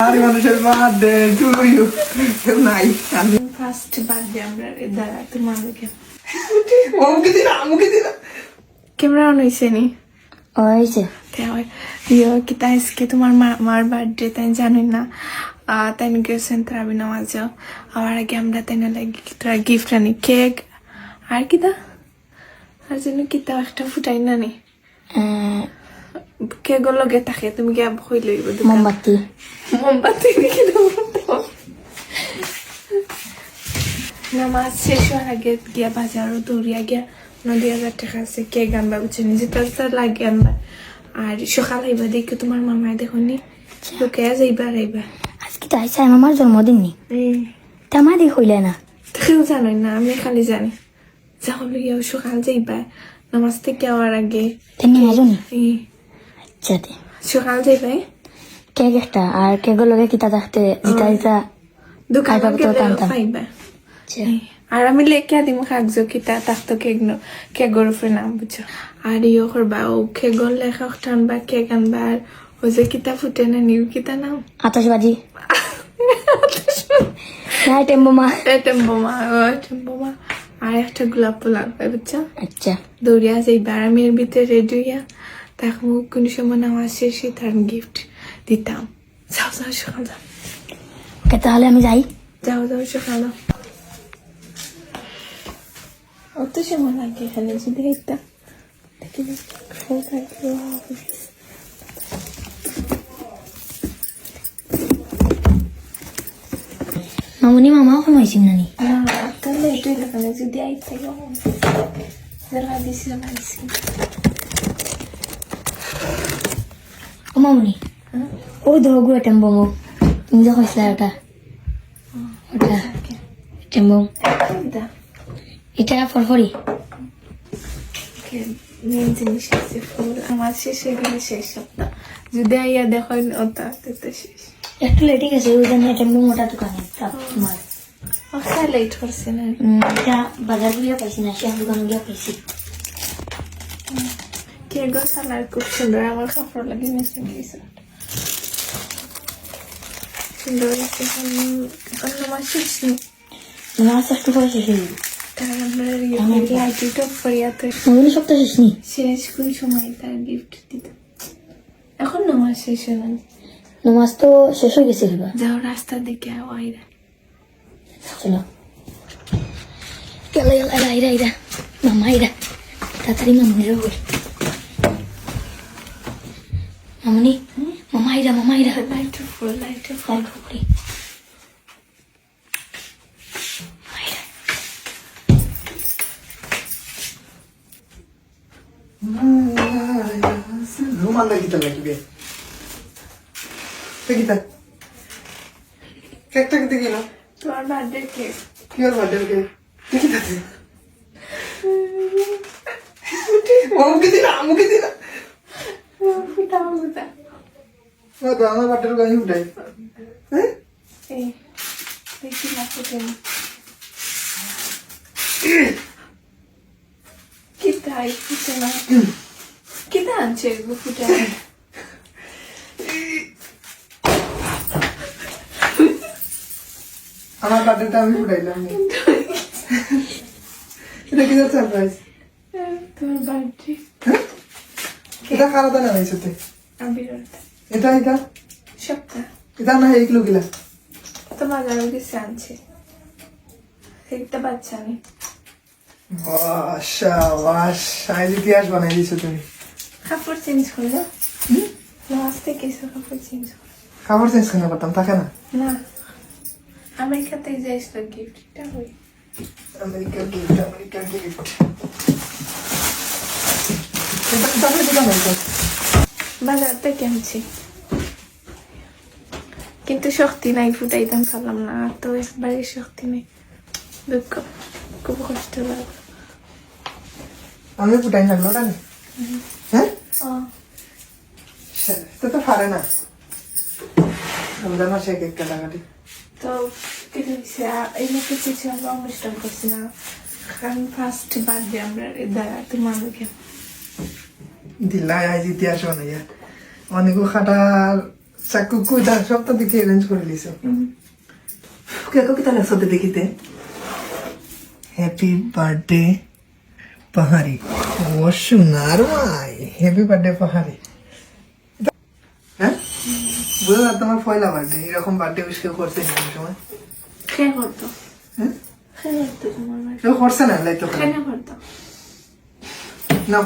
আরে মানুষের birthday to you নাই ফার্স্ট বার্থডে আমরা দাঁড়া তোমাদেরকে মুখে দিলা ক্যামেরা অন হয়েছে নি হয়েছে কিতা আজকে তোমার মার বার্থডে তাই জানেন না তাই গেছেন তারাবি নামাজ আবার আগে আমরা তাই না লাগে গিফট আনি কেক আর কিতা আর যেন কিতা একটা ফুটাই না নি কেকের লগে থাকে তুমি কি হই লইব মোমবাতি মোমবাতি দেখি নামাজ শেষ হওয়ার আগে গিয়া বাজারও দৌড়িয়া গিয়া 9,000 টাকা আছে কেক আনবা বুঝছে নিজে তার লাগে আনবা আর সকাল আইবা দেখে তোমার মামায় দেখো নি লোকে যাইবা আইবা আজকে তো আইসা আমার জন্মদিন নি তেমা দি হইলে না কেউ জানোই না আমি খালি জানি যখন লইয়া সকাল যাইবা নামাজ থেকে আওয়ার আগে তেমনি মাজনি আচ্ছা সকাল যাইবা কেক একটা আর কেকের লগে কিতা থাকতে জিতা জিতা দোকান টানতাম। পাইবা আর আমি লেখা দিম কাগজো কিতা তাকতো কেকর উপরে নাম বুঝছো আর ইয়ে করবা ও কেকর লেখা টানবা কেক আনবা আর ওই যে কিতা ফুটে না নিউ কিতা নাম আতশবাজি আইটেম বোমা বোমা আর একটা গোলাপ ফুল লাগবে বুঝছো আচ্ছা দৌড়িয়া যাইবা আর আমি এর ভিতরে রেডি হইয়া তাকে কোন সময় নামাজ শেষে তার গিফট দিতাম যাও সকাল যাও ওকে তাহলে আমি যাই যাও সকাল অত সময় লাগে এখানে যদি একটা দেখি মামুনি মামাও কমাইছিল নানি তাহলে এটাই লাগালে যদি আইতে দিছি ও মামুনি ও ধরগু আইটেম বোমো তুমি যে কইছিলা ওটা আইটেম বোম এটা ফরফরি মেন জিনিস আছে ফুল আমার শেষে গেলে শেষ সপ্তাহ যদি আইয়া দেখো ওটা শেষ একটু লেটে গেছে ওই জন্য আইটেম বোম ওটা দোকানে তোমার অক্সা লেট করছে না এটা বাজার গিয়ে পাইছি না সে দোকান গিয়ে পাইছি কেগো সালার খুব সুন্দর আমার কাপড় লাগে মেশিন দিয়েছে সুন্দর এখন আমার শেষ নেই মাছ একটু পয়সা শেষ তার আমরা লাইটিটা পরিয়াতে মামুনি সপ্তাহ শেষ নি শেষ কোন সময় তার গিফট দিত এখন নামাজ শেষ হলো নামাজ তো শেষ হয়ে গেছে এবার যাও রাস্তা দেখে আইরা চলো গেলা গেলা আইরা আইরা মামা আইরা তাড়াতাড়ি মামুনিরও বল মামুনি মামা আইরা লাইট ফুল করি রুমাল লাগিতে লাগিবে দেখিতা কেকটা কেটে গেল তোমার বার্থডে কেক কি আর বার্থডে কেক দেখিতা মুখে দিলা ফুটা আমার বার্থডে গায়ে উঠাই হ্যাঁ এই দেখি না ফুটে কিতা ফুটে না কিতা আনছে ফুটে আমার বার্থডেটা আমি উঠাইলাম এটা কি সারপ্রাইজ তোমার বার্থডে এটা খারাপ না হয়েছে আবিরতা এটা সপ্তাহ এটা না এইগুলো গিলা তো বাজারে গেছে আনছে একটা বাচ্চা আমি ইতিহাস বানাই দিছো তুমি কাপড় চেঞ্জ করলো লাস্ট থেকে এসে কাপড় চেঞ্জ করলো খাবার চেঞ্জ কেন করতাম থাকে না না আমেরিকাতে যাইছিল গিফটটা হই আমেরিকার গিফট এটা তাহলে দিলাম এটা বাজার থেকে আনছি কিন্তু শক্তি নাই ফুটাইতাম পারলাম না আর তো একবারে শক্তি নেই দুঃখ খুব কষ্ট লাগলো আমি ফুটাই লাগলো ওটা না হ্যাঁ তো তো পারে না রমজান মাসে কেক কাটাকাটি তো কেটে দিচ্ছে এই লোকের কিছু আমরা অনুষ্ঠান করছি না কারণ ফার্স্ট বার্থডে আমরা দাঁড়া তোমাদেরকে দিল্লাই আজ ইতিহাস বানাইয়া অনেক খাটার চাকু কুইটা সব তো দেখি অ্যারেঞ্জ করে দিছ কেকো কিতা লাগছে দেখিতে হ্যাপি বার্থডে পাহাড়ি ও সোনার মাই হ্যাপি বার্থডে পাহাড়ি হ্যাঁ বুঝলো না তোমার পয়লা বার্থডে এরকম বার্থডে উইশ কেউ করছে না এই সময় কে করতো হ্যাঁ কে করতো তোমার বাড়ি কেউ করছে না লাইক তো কেন করতো না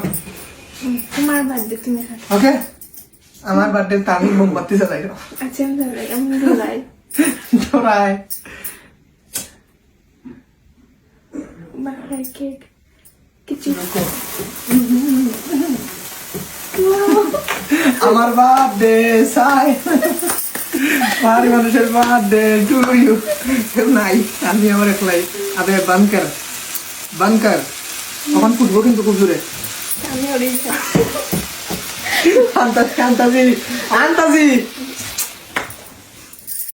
তোমার বার্থডে তুমি খাও ওকে আমার বার্থডে তামি মোমবাতি জ্বালাই আচ্ছা আমি ধরাই আমি ধরাই ধরায় বাড়াই কেক কিছু আমার বার্থডে সাই পাহাড়ি মানুষের বার্থডে টু ইউ কেউ নাই আমি আমার একলাই আবে বানকার কখন ফুটবো কিন্তু খুব দূরে আমি ওড়িশা আন্তাজি